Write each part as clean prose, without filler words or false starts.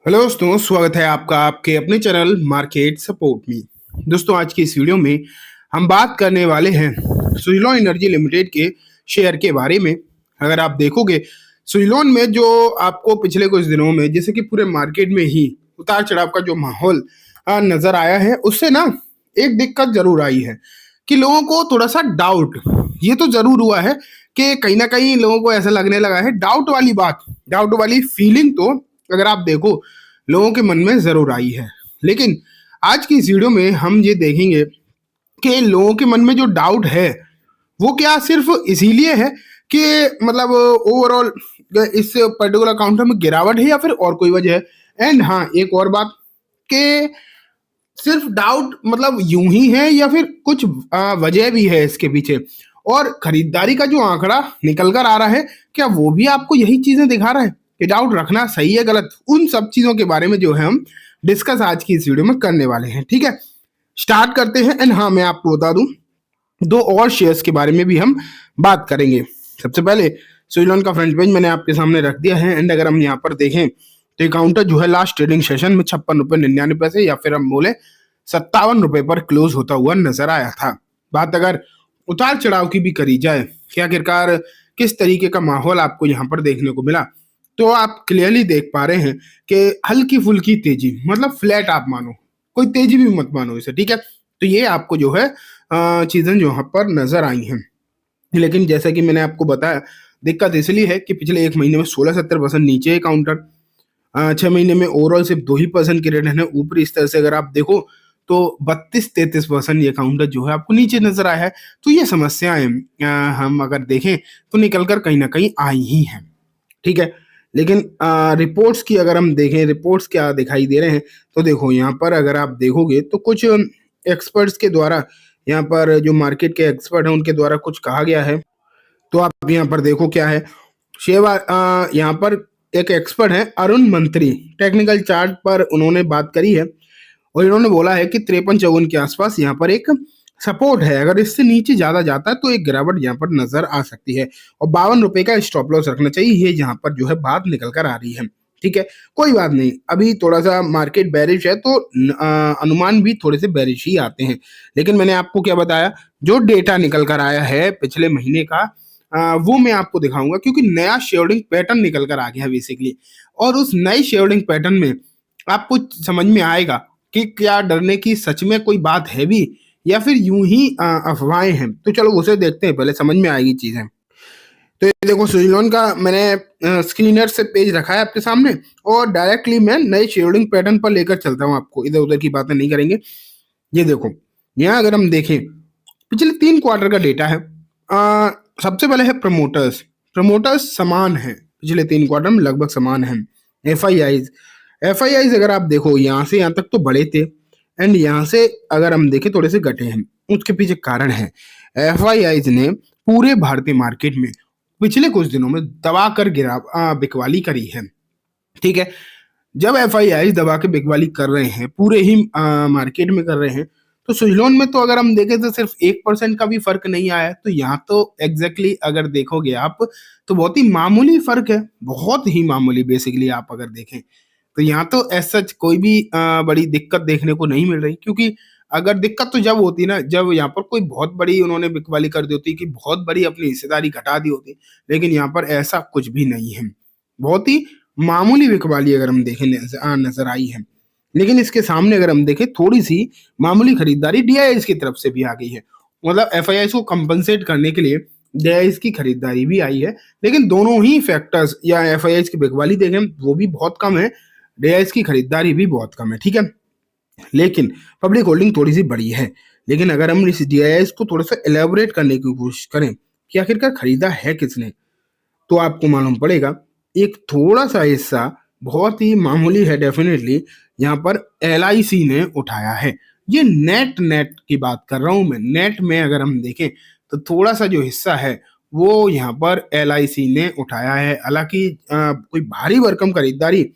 Hello दोस्तों, स्वागत है आपका आपके अपने चैनल मार्केट सपोर्ट में। दोस्तों, आज की इस वीडियो में हम बात करने वाले हैं सुजलॉन एनर्जी लिमिटेड के शेयर के बारे में। अगर आप देखोगे सुजलॉन में जो आपको पिछले कुछ दिनों में जैसे कि पूरे मार्केट में ही उतार चढ़ाव का जो माहौल नजर आया है, उससे ना एक दिक्कत जरूर आई है कि लोगों को थोड़ा सा डाउट ये तो जरूर हुआ है कि कहीं ना कहीं लोगों को ऐसा लगने लगा है। डाउट वाली फीलिंग तो अगर आप देखो लोगों के मन में जरूर आई है। लेकिन आज की इस वीडियो में हम ये देखेंगे कि लोगों के मन में जो डाउट है वो क्या सिर्फ इसीलिए है कि मतलब ओवरऑल इस पर्टिकुलर काउंटर में गिरावट है या फिर और कोई वजह है। एंड हाँ, एक और बात कि सिर्फ डाउट मतलब यूं ही है या फिर कुछ वजह भी है इसके पीछे। और खरीदारी का जो आंकड़ा निकल कर आ रहा है, क्या वो भी आपको यही चीजें दिखा रहा है कि डाउट रखना सही है गलत? उन सब चीजों के बारे में जो है हम डिस्कस आज की इस वीडियो में करने वाले हैं। ठीक है, स्टार्ट करते हैं। एंड हाँ, मैं आपको बता दूं दो और शेयर्स के बारे में भी हम बात करेंगे। सबसे पहले सुजलॉन का फ्रंट पेज मैंने आपके सामने रख दिया है। एंड अगर हम यहाँ पर देखें तो ये काउंटर जो है लास्ट ट्रेडिंग सेशन में 56 रुपये 99 पैसे या फिर हम बोले 57 रुपए पर क्लोज होता हुआ नजर आया था। बात अगर उतार चढ़ाव की भी करी जाए कि आखिरकार किस तरीके का माहौल आपको यहाँ पर देखने को मिला, तो आप क्लियरली देख पा रहे हैं कि हल्की फुल्की तेजी, मतलब फ्लैट आप मानो, कोई तेजी भी मत मानो इसे। ठीक है, तो ये आपको जो है चीजें जो यहाँ पर नजर आई हैं। लेकिन जैसा कि मैंने आपको बताया, दिक्कत इसलिए है कि पिछले एक महीने में 16-17% नीचे है काउंटर। 6 महीने में ओवरऑल सिर्फ 2% की रिटर्न है। ऊपरी इस तरह से अगर आप देखो तो 32-33% ये काउंटर जो है आपको नीचे नजर आया है। तो ये समस्याएं हम अगर देखें तो निकल कर कहीं ना कहीं आई ही हैं। ठीक है, लेकिन रिपोर्ट्स की अगर हम देखें, रिपोर्ट्स क्या दिखाई दे रहे हैं, तो देखो यहाँ पर अगर आप देखोगे तो कुछ एक्सपर्ट्स के द्वारा, यहाँ पर जो मार्केट के एक्सपर्ट हैं उनके द्वारा कुछ कहा गया है। तो आप यहाँ पर देखो क्या है। यहाँ पर एक एक्सपर्ट है अरुण मंत्री, टेक्निकल चार्ट पर उन्होंने बात करी है और इन्होंने बोला है कि 53-54 के आसपास यहाँ पर एक सपोर्ट है। अगर इससे नीचे ज्यादा जाता है तो एक गिरावट यहाँ पर नजर आ सकती है और 52 रुपए का स्टॉप लॉस रखना चाहिए। ये यहाँ पर जो है बात निकल कर आ रही है। ठीक है, कोई बात नहीं, अभी थोड़ा सा मार्केट बैरिश है तो अनुमान भी थोड़े से बैरिश ही आते हैं। लेकिन मैंने आपको क्या बताया, जो डेटा निकल कर आया है पिछले महीने का, वो मैं आपको दिखाऊंगा क्योंकि नया शेयरिंग पैटर्न निकल कर आ गया बेसिकली। और उस नए शेयरिंग पैटर्न में आपको समझ में आएगा कि क्या डरने की सच में कोई बात है भी या फिर यूं ही अफवाहें हैं। तो चलो उसे देखते हैं, पहले समझ में आएगी चीजें। तो ये देखो सुजलॉन का मैंने स्क्रीनर से पेज रखा है आपके सामने और डायरेक्टली मैं नए शेयरिंग पैटर्न पर लेकर चलता हूँ आपको, इधर उधर की बातें नहीं करेंगे। ये देखो, यहाँ अगर हम देखें पिछले 3 क्वार्टर का डेटा है। सबसे पहले है प्रमोटर्स। प्रमोटर्स समान है, पिछले 3 क्वार्टर में लगभग समान है। एफ आई आईज अगर आप देखो यहाँ से यहाँ तक तो बड़े थे एंड यहाँ से अगर हम देखें थोड़े से घटे हैं। उसके पीछे कारण है, एफ आई आईज ने पूरे भारतीय मार्केट में पिछले कुछ दिनों में दबा कर बिकवाली करी है। ठीक है, जब एफ आई आई दबा के बिकवाली कर रहे हैं, पूरे ही मार्केट में कर रहे हैं, तो सुजलॉन में तो अगर हम देखें तो सिर्फ 1% का भी फर्क नहीं आया है। तो यहाँ तो एग्जैक्टली अगर देखोगे आप तो बहुत ही मामूली फर्क है, बहुत ही मामूली बेसिकली आप अगर देखें तो यहाँ तो एज सच कोई भी बड़ी दिक्कत देखने को नहीं मिल रही। क्योंकि अगर दिक्कत तो जब होती ना, जब यहाँ पर कोई बहुत बड़ी उन्होंने बिकवाली कर दी होती कि बहुत बड़ी अपनी हिस्सेदारी घटा दी होती। लेकिन यहाँ पर ऐसा कुछ भी नहीं है, बहुत ही मामूली बिकवाली अगर हम देखें नजर आई है। लेकिन इसके सामने अगर हम देखें थोड़ी सी मामूली खरीदारी डीआईएस की तरफ से भी आ गई है। मतलब एफआईआई को कंपनसेट करने के लिए डीआईएस की खरीदारी भी आई है। लेकिन दोनों ही फैक्टर्स, या एफआईआई की बिकवाली देखें वो भी बहुत कम है, डीआईएस की खरीदारी भी बहुत कम है। ठीक है, लेकिन पब्लिक होल्डिंग थोड़ी सी बड़ी है। लेकिन अगर हम इस डीआईएस को थोड़ा सा एलेबोरेट करने की कोशिश करें कि आखिरकार खरीदा है किसने, तो आपको मालूम पड़ेगा एक थोड़ा सा हिस्सा बहुत ही मामूली है डेफिनेटली, यहाँ पर एलआईसी ने उठाया है। ये नेट नेट की बात कर रहा हूं मैं, नेट में अगर हम देखें तो थोड़ा सा जो हिस्सा है वो यहाँ पर एलआईसी ने उठाया है। हालांकि कोई भारी भरकम खरीदारी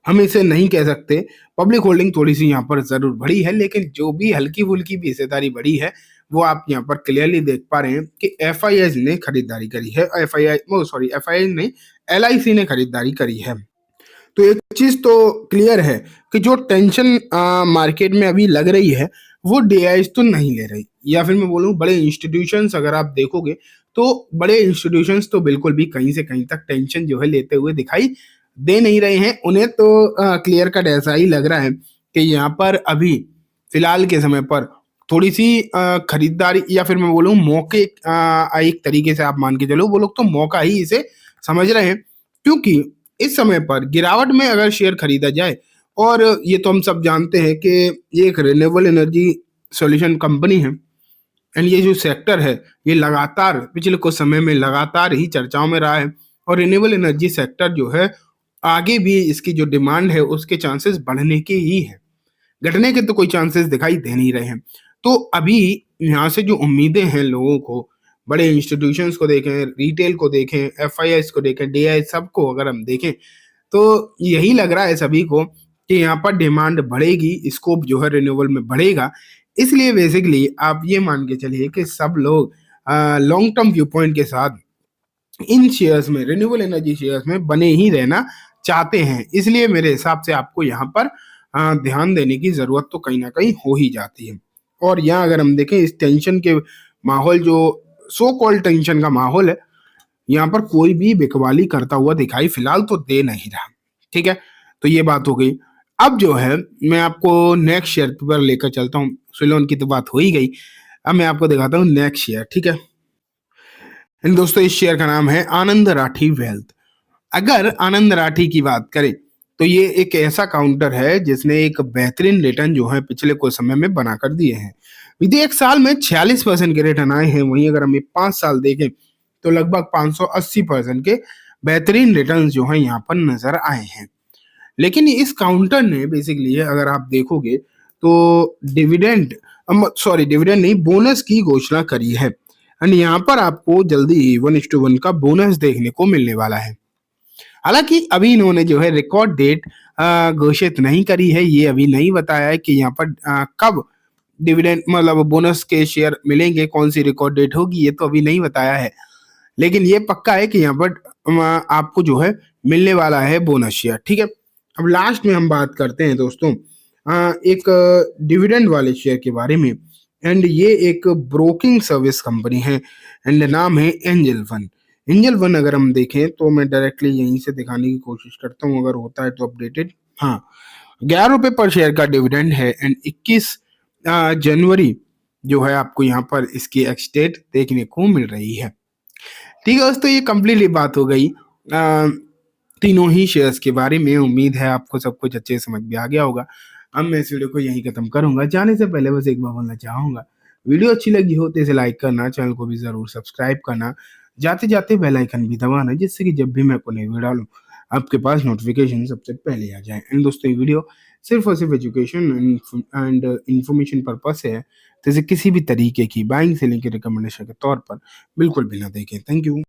हम इसे नहीं कह सकते, पब्लिक होल्डिंग थोड़ी सी यहाँ पर जरूर बढ़ी है। लेकिन जो भी हल्की फुल्की भी हिस्सेदारी बढ़ी है वो आप यहाँ पर क्लियरली देख पा रहे हैं कि एफआईआई ने खरीदारी करी है। एफआईआई ने एलआईसी ने खरीदारी करी है। तो एक चीज तो क्लियर है कि जो टेंशन मार्केट में अभी लग रही है वो डीआईज तो नहीं ले रही, या फिर मैं बोलूँ बड़े इंस्टीट्यूशंस अगर आप देखोगे तो बड़े इंस्टीट्यूशंस तो बिल्कुल भी कहीं से कहीं तक टेंशन जो है लेते हुए दिखाई दे नहीं रहे हैं। उन्हें तो क्लियर कट ऐसा ही लग रहा है कि यहाँ पर अभी फिलहाल के समय पर थोड़ी सी खरीदारी, या फिर मैं बोलूँ मौके, एक तरीके से आप मान के चलो वो लोग तो मौका ही इसे समझ रहे हैं, क्योंकि इस समय पर गिरावट में अगर शेयर खरीदा जाए, और ये तो हम सब जानते हैं कि ये एक रिन्यूएबल एनर्जी सॉल्यूशन कंपनी है, एंड ये जो सेक्टर है ये लगातार पिछले कुछ समय में लगातार ही चर्चाओं में रहा है, और रिन्यूएबल एनर्जी सेक्टर जो है आगे भी इसकी जो डिमांड है उसके चांसेस बढ़ने के ही है, घटने के तो कोई चांसेस दिखाई दे नहीं रहे हैं। तो अभी यहाँ से जो उम्मीदें हैं लोगों को, बड़े इंस्टीट्यूशंस को देखें, रिटेल को देखें, एफआईआईस को देखें, डीआई सबको अगर हम देखें तो यही लग रहा है सभी को कि यहाँ पर डिमांड बढ़ेगी, स्कोप जो है रिन्यूएबल में बढ़ेगा। इसलिए बेसिकली आप ये मान के चलिए कि सब लोग लॉन्ग टर्म व्यू पॉइंट के साथ इन शेयर्स में, रिन्यूएबल एनर्जी शेयर्स में बने ही रहना चाहते हैं। इसलिए मेरे हिसाब से आपको यहाँ पर ध्यान देने की जरूरत तो कहीं ना कहीं हो ही जाती है। और यहाँ अगर हम देखें इस टेंशन के माहौल, जो सो कॉल्ड टेंशन का माहौल है, यहाँ पर कोई भी बिकवाली करता हुआ दिखाई फिलहाल तो दे नहीं रहा। ठीक है, तो ये बात हो गई। अब जो है मैं आपको नेक्स्ट शेयर पर लेकर चलता हूँ। सुलोन की तो बात हो ही गई, अब मैं आपको दिखाता हूँ नेक्स्ट शेयर। ठीक है, एंड दोस्तों इस शेयर का नाम है आनंद राठी वेल्थ। अगर आनंद राठी की बात करें तो ये एक ऐसा काउंटर है जिसने एक बेहतरीन रिटर्न जो है पिछले कुछ समय में बना कर दिए हैं। बीते एक साल में 46% के रिटर्न आए हैं, वहीं अगर हम ये 5 साल देखें तो लगभग 580% के बेहतरीन रिटर्न जो है यहाँ पर नजर आए हैं। लेकिन इस काउंटर ने बेसिकली अगर आप देखोगे तो डिविडेंड, डिविडेंड नहीं, बोनस की घोषणा करी है, एंड यहाँ पर आपको जल्दी ही 1:1 का बोनस देखने को मिलने वाला है। हालांकि अभी इन्होंने जो है रिकॉर्ड डेट घोषित नहीं करी है, ये अभी नहीं बताया है कि यहाँ पर कब डिविडेंड मतलब बोनस के शेयर मिलेंगे, कौन सी रिकॉर्ड डेट होगी, ये तो अभी नहीं बताया है। लेकिन ये पक्का है कि यहाँ पर आपको जो है मिलने वाला है बोनस शेयर। ठीक है, अब लास्ट में हम बात करते हैं दोस्तों एक डिविडेंड वाले शेयर के बारे में, एंड ये एक ब्रोकिंग सर्विस कंपनी है, एंड नाम है एंजल वन। एंजल वन अगर हम देखें तो मैं डायरेक्टली यहीं से दिखाने की कोशिश करता हूँ, अगर होता है तो अपडेटेड। हाँ, 11 रुपये पर शेयर का डिविडेंड है, एंड 21 जनवरी जो है आपको यहाँ पर इसकी एक्सडेट देखने को मिल रही है। ठीक है दोस्तों, ये कंप्लीटली बात हो गई तीनों ही शेयर्स के बारे में। उम्मीद है आपको सब कुछ अच्छे समझ में आ गया होगा। अब मैं इस वीडियो को यहीं खत्म करूंगा। जाने से पहले बस एक बार बोलना चाहूंगा, वीडियो अच्छी लगी हो तो इसे लाइक करना, चैनल को भी जरूर सब्सक्राइब करना, जाते जाते बेल आइकन भी दबाना, जिससे कि जब भी मैं कोई नई वीडियो डालूं आपके पास नोटिफिकेशन सबसे पहले आ जाए। एंड दोस्तों ये वीडियो सिर्फ और सिर्फ एजुकेशन एंड इंफॉर्मेशन पर्पस है, तो इसे किसी भी तरीके की बाइंग सेलिंग की रिकमेंडेशन के तौर पर बिल्कुल भी ना देखें। Thank you.